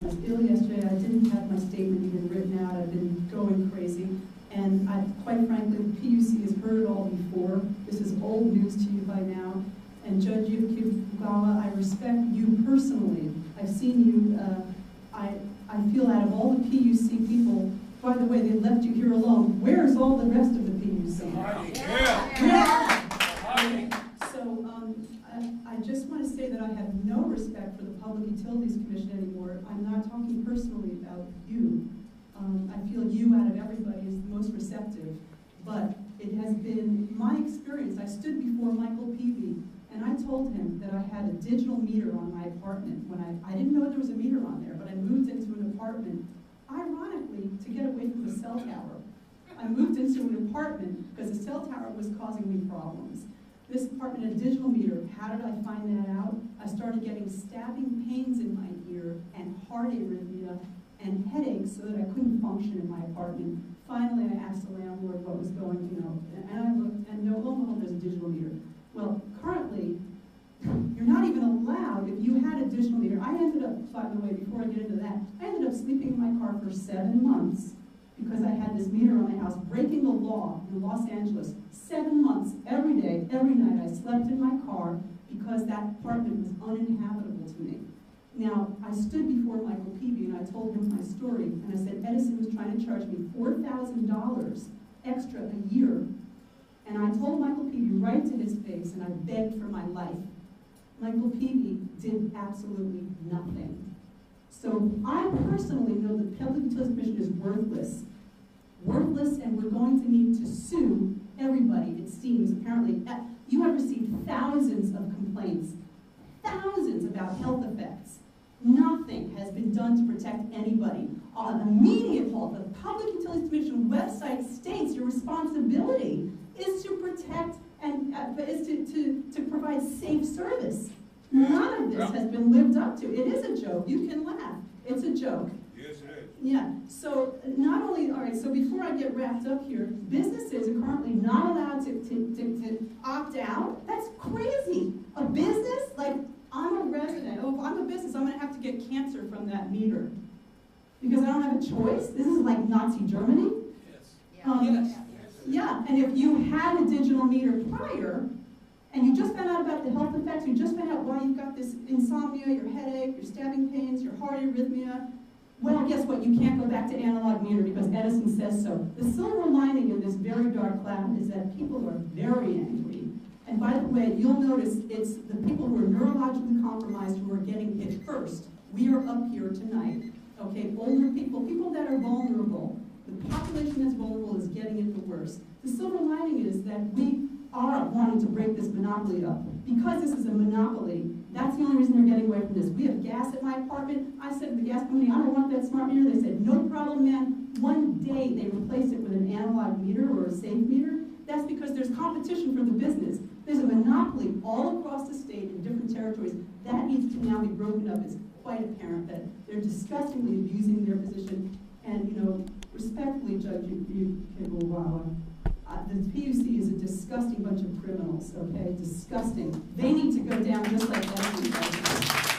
I was ill yesterday. I didn't have my statement even written out. I've been going crazy. And quite frankly, the PUC has heard it all before. This is old news to you by now. And Judge Fugawa, I respect you personally. I've seen you, I feel out of all the PUC people, by the way, they left you here alone. Where's all the rest of the PUC? Yeah. So I just want to say that I have no respect for the Public Utilities Commission anymore. I'm not talking personally about you. I feel you out of everybody is the most receptive. But it has been my experience. I stood before Michael Peavy and I told him that I had a digital meter on my apartment when I didn't know there was a meter on there, but I moved into an apartment, ironically, to get away from the cell tower. I moved into an apartment because the cell tower was causing me problems. This apartment had a digital meter. How did I find that out? I started getting stabbing pains in my ear and heart arrhythmia and headaches so that I couldn't function in my apartment. Finally, I asked the landlord what was going, and I looked, and lo and behold, there's a digital meter. Well, currently, you're not even allowed, if you had a digital meter. I ended up, by the way, before I get into that, I ended up sleeping in my car for 7 months because I had this meter on my house, breaking the law in Los Angeles. 7 months, every day, every night, I slept in my car because that apartment was uninhabitable to me. Now, I stood before Michael Peavy and I told him my story, and I said Edison was trying to charge me $4,000 extra a year. And I told Michael Peavy right to his face, and I begged for my life. Michael Peavy did absolutely nothing. So I personally know the Public Utilities Commission is worthless. Worthless, and we're going to need to sue everybody, it seems. Apparently, you have received thousands of complaints, thousands about health effects. Nothing has been done to protect anybody. On immediate halt, the Public Utilities Commission website states your responsibility is to protect and is to provide safe service. None of this has been lived up to. It is a joke. You can laugh. It's a joke. Yes, it is. Yeah. So not only, all right, so before I get wrapped up here, businesses are currently not allowed to opt out. That's crazy. A business, like I'm a resident. Oh, if I'm a business, I'm going to have to get cancer from that meter because I don't have a choice. This is like Nazi Germany. Yes. Yes. Yeah, and if you had a digital meter prior, and you just found out about the health effects, you just found out why you've got this insomnia, your headache, your stabbing pains, your heart arrhythmia, well, guess what? You can't go back to analog meter because Edison says so. The silver lining in this very dark cloud is that people are very angry. And by the way, you'll notice it's the people who are neurologically compromised who are getting hit first. We are up here tonight, okay? Older people, people that are vulnerable. The population that's vulnerable is getting it the worst. The silver lining is that we are wanting to break this monopoly up. Because this is a monopoly, that's the only reason they're getting away from this. We have gas at my apartment. I said to the gas company, I don't want that smart meter. They said, no problem, man. One day they replaced it with an analog meter or a safe meter. That's because there's competition for the business. There's a monopoly all across the state in different territories. That needs to now be broken up. It's quite apparent that they're disgustingly abusing their position. And, respectfully, Judge Fugawa, the PUC is a disgusting bunch of criminals, okay? Disgusting. They need to go down just like that.